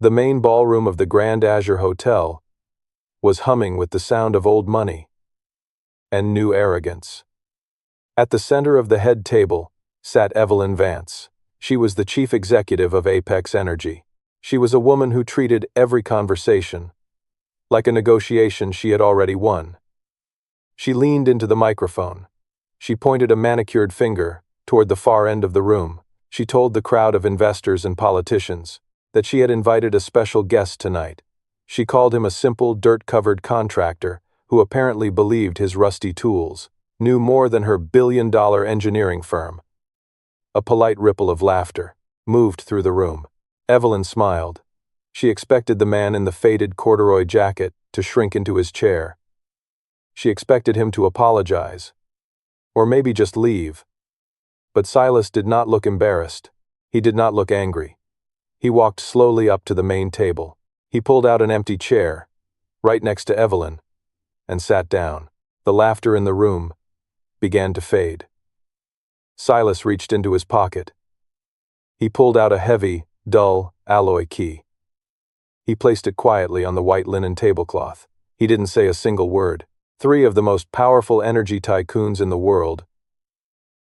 The main ballroom of the Grand Azure Hotel was humming with the sound of old money and new arrogance. At the center of the head table sat Evelyn Vance. She was the chief executive of Apex Energy. She was a woman who treated every conversation like a negotiation she had already won. She leaned into the microphone. She pointed a manicured finger toward the far end of the room. She told the crowd of investors and politicians that she had invited a special guest tonight. She called him a simple, dirt-covered contractor who apparently believed his rusty tools knew more than her billion-dollar engineering firm. A polite ripple of laughter moved through the room. Evelyn smiled. She expected the man in the faded corduroy jacket to shrink into his chair. She expected him to apologize, or maybe just leave. But Silas did not look embarrassed. He did not look angry. He walked slowly up to the main table. He pulled out an empty chair, right next to Evelyn, and sat down. The laughter in the room began to fade. Silas reached into his pocket. He pulled out a heavy, dull, alloy key. He placed it quietly on the white linen tablecloth. He didn't say a single word. 3 of the most powerful energy tycoons in the world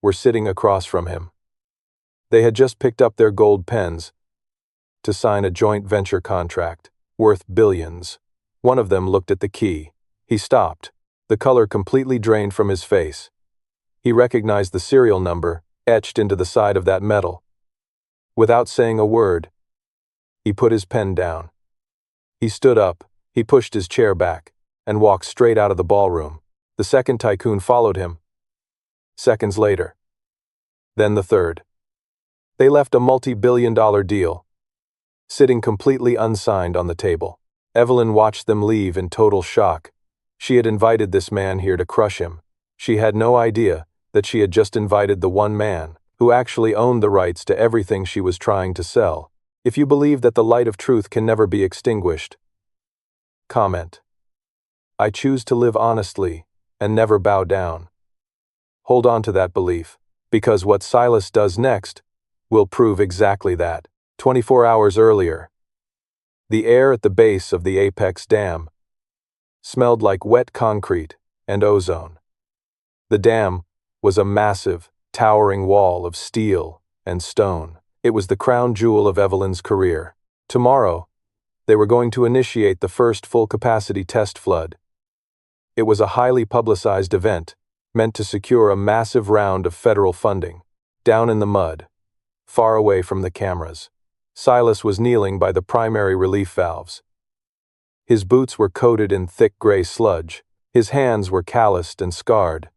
were sitting across from him. They had just picked up their gold pens to sign a joint venture contract worth billions. One of them looked at the key. He stopped. The color completely drained from his face. He recognized the serial number etched into the side of that metal. Without saying a word, he put his pen down. He stood up, he pushed his chair back, and walked straight out of the ballroom. The second tycoon followed him. Seconds later. Then the third. They left a multi-billion-dollar deal, sitting completely unsigned on the table. Evelyn watched them leave in total shock. She had invited this man here to crush him. She had no idea that she had just invited the one man who actually owned the rights to everything she was trying to sell. If you believe that the light of truth can never be extinguished, comment. I choose to live honestly and never bow down. Hold on to that belief, because what Silas does next will prove exactly that. 24 hours earlier, the air at the base of the Apex Dam smelled like wet concrete and ozone. The dam was a massive, towering wall of steel and stone. It was the crown jewel of Evelyn's career. Tomorrow, they were going to initiate the first full-capacity test flood. It was a highly publicized event, meant to secure a massive round of federal funding. Down in the mud, far away from the cameras, Silas was kneeling by the primary relief valves. His boots were coated in thick gray sludge. His hands were calloused and scarred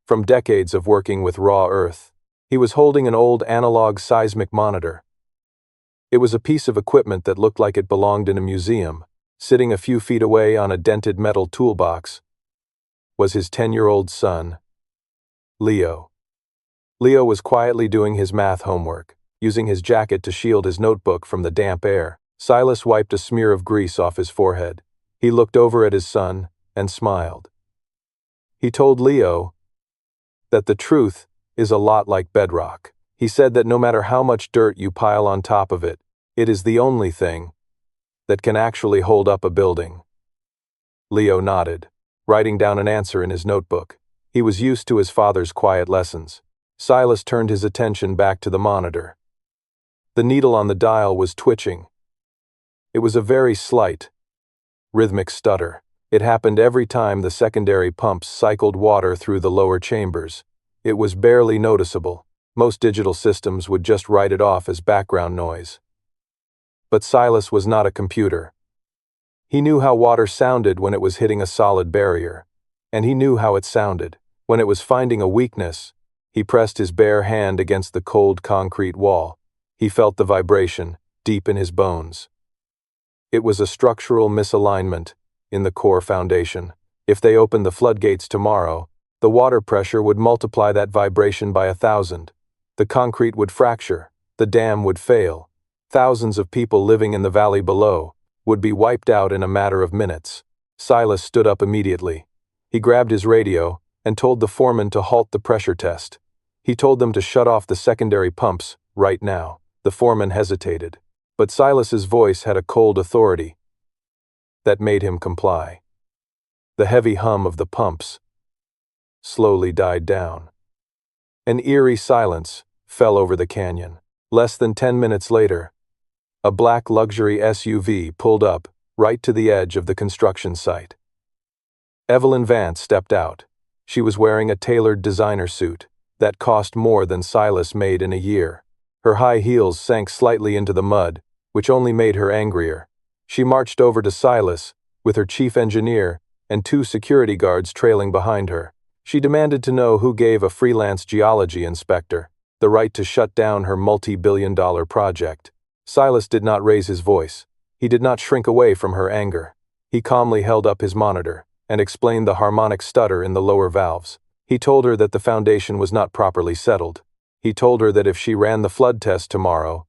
from decades of working with raw earth. He was holding an old analog seismic monitor. It was a piece of equipment that looked like it belonged in a museum. Sitting a few feet away on a dented metal toolbox was his 10-year-old son, Leo. Leo was quietly doing his math homework, using his jacket to shield his notebook from the damp air. Silas wiped a smear of grease off his forehead. He looked over at his son and smiled. He told Leo that the truth is a lot like bedrock. He said that no matter how much dirt you pile on top of it, it is the only thing that can actually hold up a building. Leo nodded, writing down an answer in his notebook. He was used to his father's quiet lessons. Silas turned his attention back to the monitor. The needle on the dial was twitching. It was a very slight, rhythmic stutter. It happened every time the secondary pumps cycled water through the lower chambers. It was barely noticeable. Most digital systems would just write it off as background noise. But Silas was not a computer. He knew how water sounded when it was hitting a solid barrier, and he knew how it sounded when it was finding a weakness. He pressed his bare hand against the cold concrete wall. He felt the vibration deep in his bones. It was a structural misalignment in the core foundation. If they opened the floodgates tomorrow, the water pressure would multiply that vibration by 1,000. The concrete would fracture, the dam would fail. Thousands of people living in the valley below would be wiped out in a matter of minutes. Silas stood up immediately. He grabbed his radio and told the foreman to halt the pressure test. He told them to shut off the secondary pumps right now. The foreman hesitated. but Silas's voice had a cold authority that made him comply. The heavy hum of the pumps slowly died down. An eerie silence fell over the canyon. Less than 10 minutes later, a black luxury SUV pulled up right to the edge of the construction site. Evelyn Vance stepped out. She was wearing a tailored designer suit that cost more than Silas made in a year. Her high heels sank slightly into the mud, which only made her angrier. She marched over to Silas, with her chief engineer and 2 security guards trailing behind her. She demanded to know who gave a freelance geology inspector the right to shut down her multi-billion-dollar project. Silas did not raise his voice. He did not shrink away from her anger. He calmly held up his monitor and explained the harmonic stutter in the lower valves. He told her that the foundation was not properly settled. He told her that if she ran the flood test tomorrow,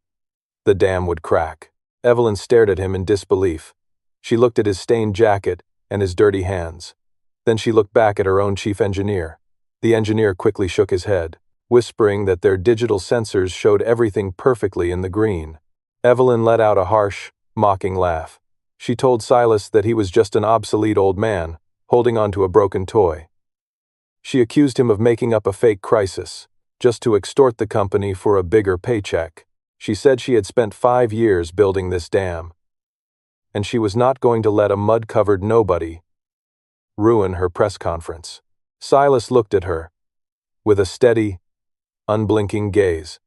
the dam would crack. Evelyn stared at him in disbelief. She looked at his stained jacket and his dirty hands. Then she looked back at her own chief engineer. The engineer quickly shook his head, whispering that their digital sensors showed everything perfectly in the green. Evelyn let out a harsh, mocking laugh. She told Silas that he was just an obsolete old man, holding on to a broken toy. She accused him of making up a fake crisis, just to extort the company for a bigger paycheck. She said she had spent 5 years building this dam, and she was not going to let a mud-covered nobody ruin her press conference. Silas looked at her with a steady, unblinking gaze.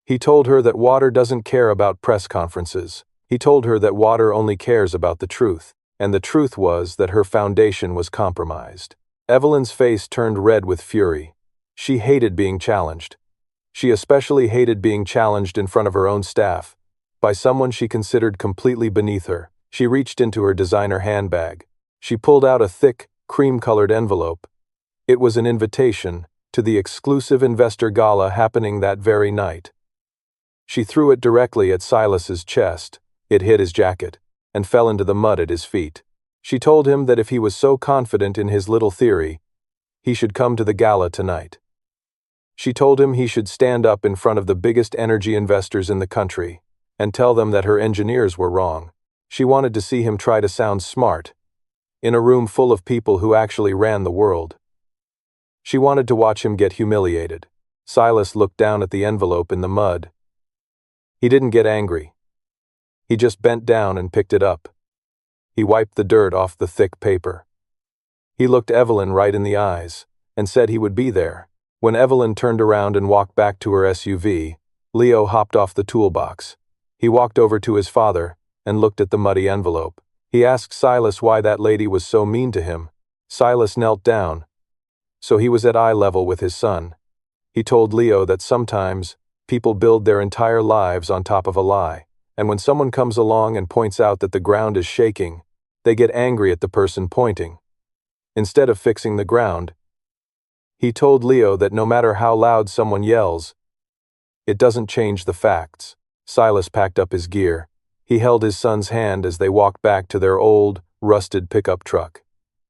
He told her that water doesn't care about press conferences. He told her that water only cares about the truth, and the truth was that her foundation was compromised. Evelyn's face turned red with fury. She hated being challenged. She especially hated being challenged in front of her own staff, by someone she considered completely beneath her. She reached into her designer handbag. She pulled out a thick, cream-colored envelope. It was an invitation to the exclusive investor gala happening that very night. She threw it directly at Silas's chest. It hit his jacket and fell into the mud at his feet. She told him that if he was so confident in his little theory, he should come to the gala tonight. She told him he should stand up in front of the biggest energy investors in the country and tell them that her engineers were wrong. She wanted to see him try to sound smart in a room full of people who actually ran the world. She wanted to watch him get humiliated. Silas looked down at the envelope in the mud. He didn't get angry. He just bent down and picked it up. He wiped the dirt off the thick paper. He looked Evelyn right in the eyes and said he would be there. When Evelyn turned around and walked back to her SUV, Leo hopped off the toolbox. He walked over to his father and looked at the muddy envelope. He asked Silas why that lady was so mean to him. Silas knelt down, so he was at eye level with his son. He told Leo that sometimes people build their entire lives on top of a lie, and when someone comes along and points out that the ground is shaking, they get angry at the person pointing. Instead of fixing the ground, he told Leo that no matter how loud someone yells, it doesn't change the facts. Silas packed up his gear. He held his son's hand as they walked back to their old, rusted pickup truck.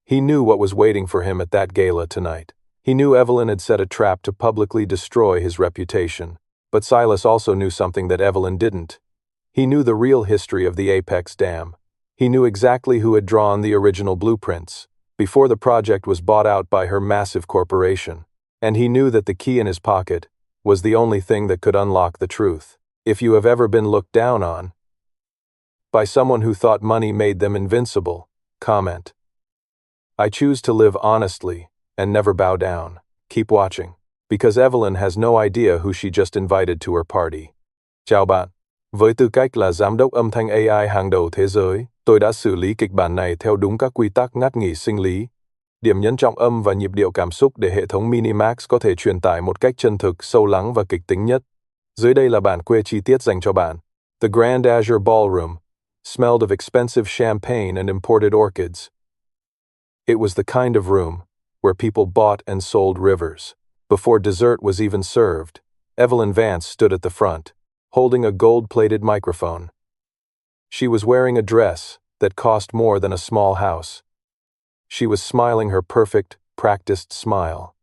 He knew what was waiting for him at that gala tonight. He knew Evelyn had set a trap to publicly destroy his reputation. But Silas also knew something that Evelyn didn't. He knew the real history of the Apex Dam. He knew exactly who had drawn the original blueprints, before the project was bought out by her massive corporation. And he knew that the key in his pocket was the only thing that could unlock the truth. If you have ever been looked down on by someone who thought money made them invincible, comment. I choose to live honestly and never bow down. Keep watching, because Evelyn has no idea who she just invited to her party. Chào bạn. Với tư cách là giám đốc âm thanh AI hàng đầu thế giới, tôi đã xử lý kịch bản này theo đúng các quy tắc ngắt nghỉ sinh lý. Điểm nhấn trọng âm và nhịp điệu cảm xúc để hệ thống Minimax có thể truyền tải một cách chân thực, sâu lắng và kịch tính nhất. Dưới đây là bản quê chi tiết dành cho bạn. The Grand Azure Ballroom smelled of expensive champagne and imported orchids. It was the kind of room where people bought and sold rivers. Before dessert was even served, Evelyn Vance stood at the front, holding a gold-plated microphone. She was wearing a dress that cost more than a small house. She was smiling her perfect, practiced smile.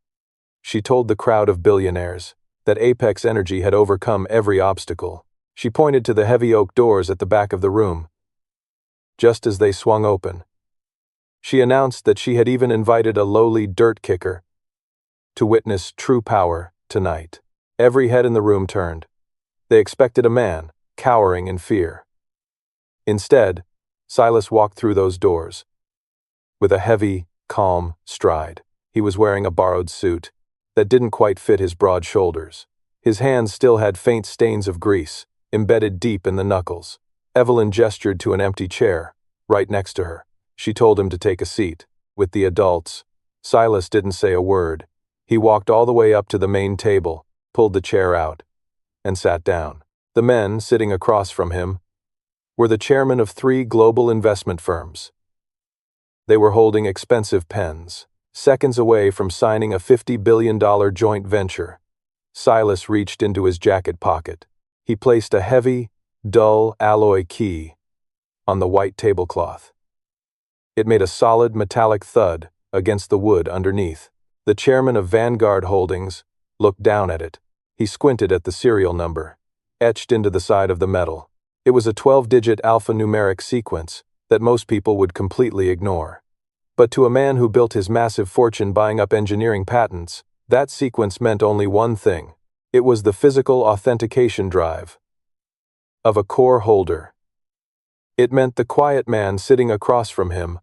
She told the crowd of billionaires that Apex Energy had overcome every obstacle. She pointed to the heavy oak doors at the back of the room. Just as they swung open, she announced that she had even invited a lowly dirt kicker to witness true power tonight. Every head in the room turned. They expected a man, cowering in fear. Instead, Silas walked through those doors with a heavy, calm stride. He was wearing a borrowed suit that didn't quite fit his broad shoulders. His hands still had faint stains of grease, embedded deep in the knuckles. Evelyn gestured to an empty chair, right next to her. She told him to take a seat. With the adults, Silas didn't say a word. He walked all the way up to the main table, pulled the chair out, and sat down. The men, sitting across from him, were the chairmen of 3 global investment firms. They were holding expensive pens, seconds away from signing a $50 billion joint venture. Silas reached into his jacket pocket. He placed a heavy, dull alloy key on the white tablecloth. It made a solid metallic thud against the wood underneath. The chairman of Vanguard Holdings looked down at it. He squinted at the serial number, etched into the side of the metal. It was a 12-digit alphanumeric sequence that most people would completely ignore. But to a man who built his massive fortune buying up engineering patents, that sequence meant only one thing. It was the physical authentication drive of a core holder. It meant the quiet man sitting across from him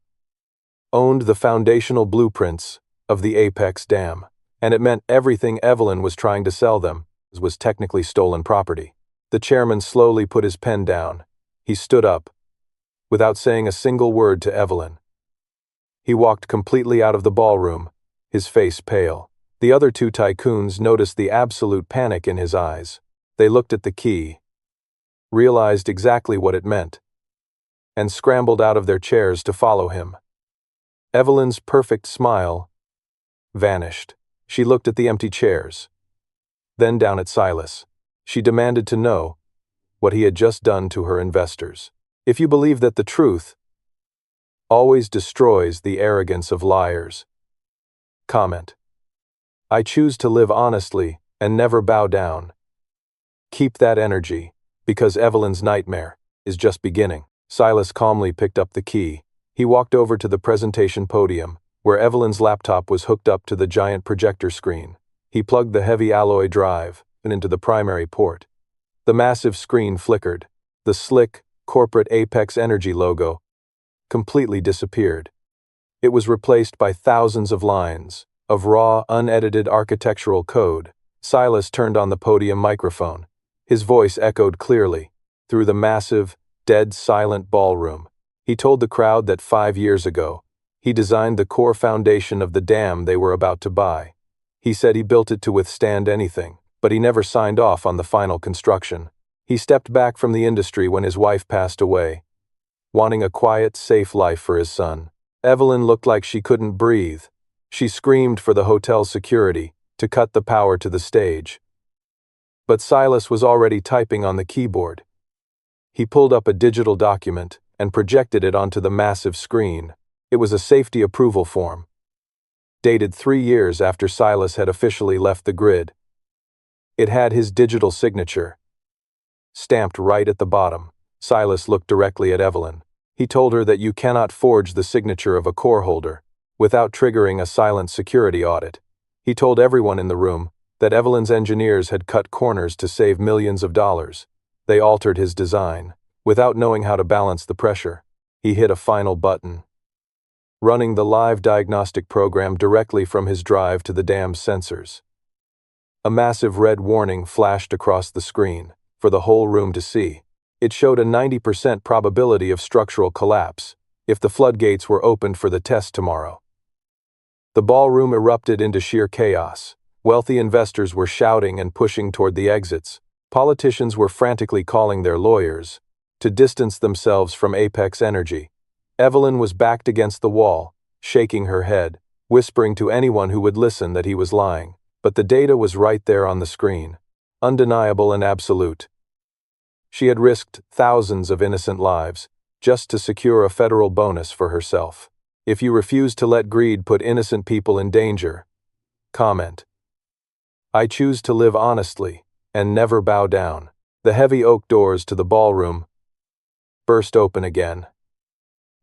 owned the foundational blueprints of the Apex Dam, and it meant everything Evelyn was trying to sell them was technically stolen property. The chairman slowly put his pen down. He stood up, without saying a single word to Evelyn. He walked completely out of the ballroom, his face pale. The other 2 tycoons noticed the absolute panic in his eyes. They looked at the key, realized exactly what it meant, and scrambled out of their chairs to follow him. Evelyn's perfect smile vanished. She looked at the empty chairs, then down at Silas. She demanded to know what he had just done to her investors. If you believe that the truth always destroys the arrogance of liars. Comment. I choose to live honestly and never bow down. Keep that energy, because Evelyn's nightmare is just beginning. Silas calmly picked up the key. He walked over to the presentation podium, where Evelyn's laptop was hooked up to the giant projector screen. He plugged the heavy alloy drive into the primary port. The massive screen flickered. The slick, corporate Apex Energy logo completely disappeared. It was replaced by thousands of lines of raw, unedited architectural code. Silas turned on the podium microphone. His voice echoed clearly through the massive, dead silent ballroom. He told the crowd that 5 years ago, he designed the core foundation of the dam they were about to buy. He said he built it to withstand anything, but he never signed off on the final construction. He stepped back from the industry when his wife passed away, wanting a quiet, safe life for his son. Evelyn looked like she couldn't breathe. She screamed for the hotel security to cut the power to the stage. But Silas was already typing on the keyboard. He pulled up a digital document and projected it onto the massive screen. It was a safety approval form, dated 3 years after Silas had officially left the grid. It had his digital signature stamped right at the bottom. Silas looked directly at Evelyn. He told her that you cannot forge the signature of a core holder without triggering a silent security audit. He told everyone in the room that Evelyn's engineers had cut corners to save millions of dollars. They altered his design without knowing how to balance the pressure. He hit a final button, running the live diagnostic program directly from his drive to the dam's sensors. A massive red warning flashed across the screen for the whole room to see. It showed a 90% probability of structural collapse if the floodgates were opened for the test tomorrow. The ballroom erupted into sheer chaos. Wealthy investors were shouting and pushing toward the exits. Politicians were frantically calling their lawyers to distance themselves from Apex Energy. Evelyn was backed against the wall, shaking her head, whispering to anyone who would listen that he was lying. But the data was right there on the screen, undeniable and absolute. She had risked thousands of innocent lives just to secure a federal bonus for herself. If you refuse to let greed put innocent people in danger, comment. I choose to live honestly and never bow down. The heavy oak doors to the ballroom burst open again.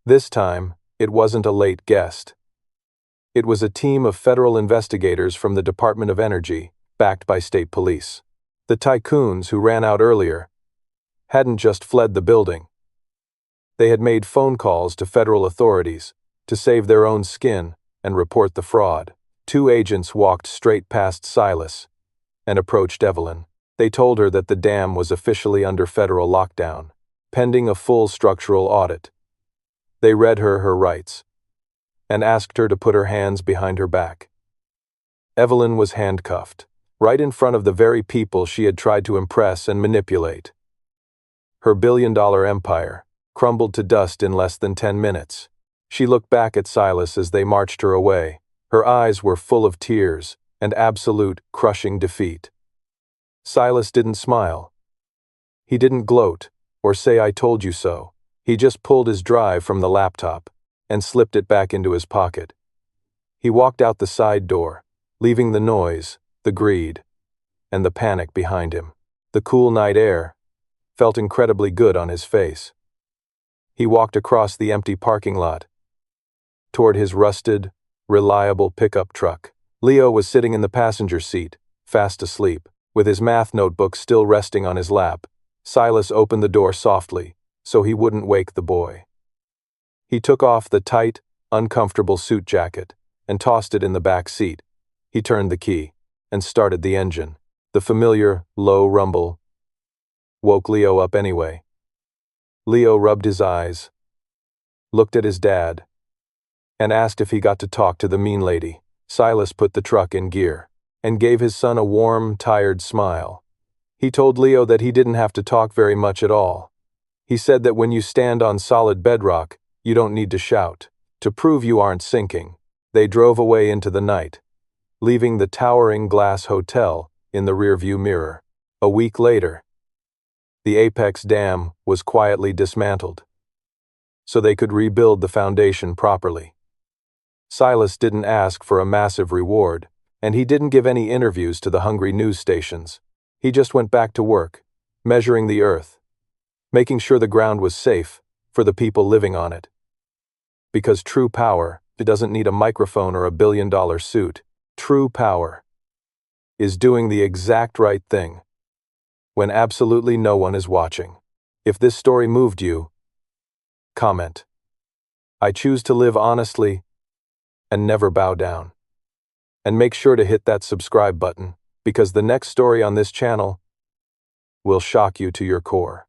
This time, it wasn't a late guest. It was a team of federal investigators from the Department of Energy, backed by state police. The tycoons who ran out earlier hadn't just fled the building. They had made phone calls to federal authorities to save their own skin and report the fraud. 2 agents walked straight past Silas and approached Evelyn. They told her that the dam was officially under federal lockdown, pending a full structural audit. They read her rights and asked her to put her hands behind her back. Evelyn was handcuffed, right in front of the very people she had tried to impress and manipulate. Her billion-dollar empire crumbled to dust in less than 10 minutes. She looked back at Silas as they marched her away. Her eyes were full of tears and absolute, crushing defeat. Silas didn't smile. He didn't gloat or say "I told you so." He just pulled his drive from the laptop and slipped it back into his pocket. He walked out the side door, leaving the noise, the greed, and the panic behind him. The cool night air felt incredibly good on his face. He walked across the empty parking lot toward his rusted, reliable pickup truck. Leo was sitting in the passenger seat, fast asleep, with his math notebook still resting on his lap. Silas opened the door softly, so he wouldn't wake the boy. He took off the tight, uncomfortable suit jacket and tossed it in the back seat. He turned the key and started the engine. The familiar, low rumble woke Leo up anyway. Leo rubbed his eyes, looked at his dad, and asked if he got to talk to the mean lady. Silas put the truck in gear and gave his son a warm, tired smile. He told Leo that he didn't have to talk very much at all. He said that when you stand on solid bedrock, you don't need to shout to prove you aren't sinking. They drove away into the night, leaving the towering glass hotel in the rearview mirror. A week later, the Apex Dam was quietly dismantled, so they could rebuild the foundation properly. Silas didn't ask for a massive reward, and he didn't give any interviews to the hungry news stations. He just went back to work, measuring the earth, making sure the ground was safe for the people living on it. Because true power, it doesn't need a microphone or a billion-dollar suit. True power is doing the exact right thing when absolutely no one is watching. If this story moved you, comment. I choose to live honestly and never bow down. And make sure to hit that subscribe button, because the next story on this channel will shock you to your core.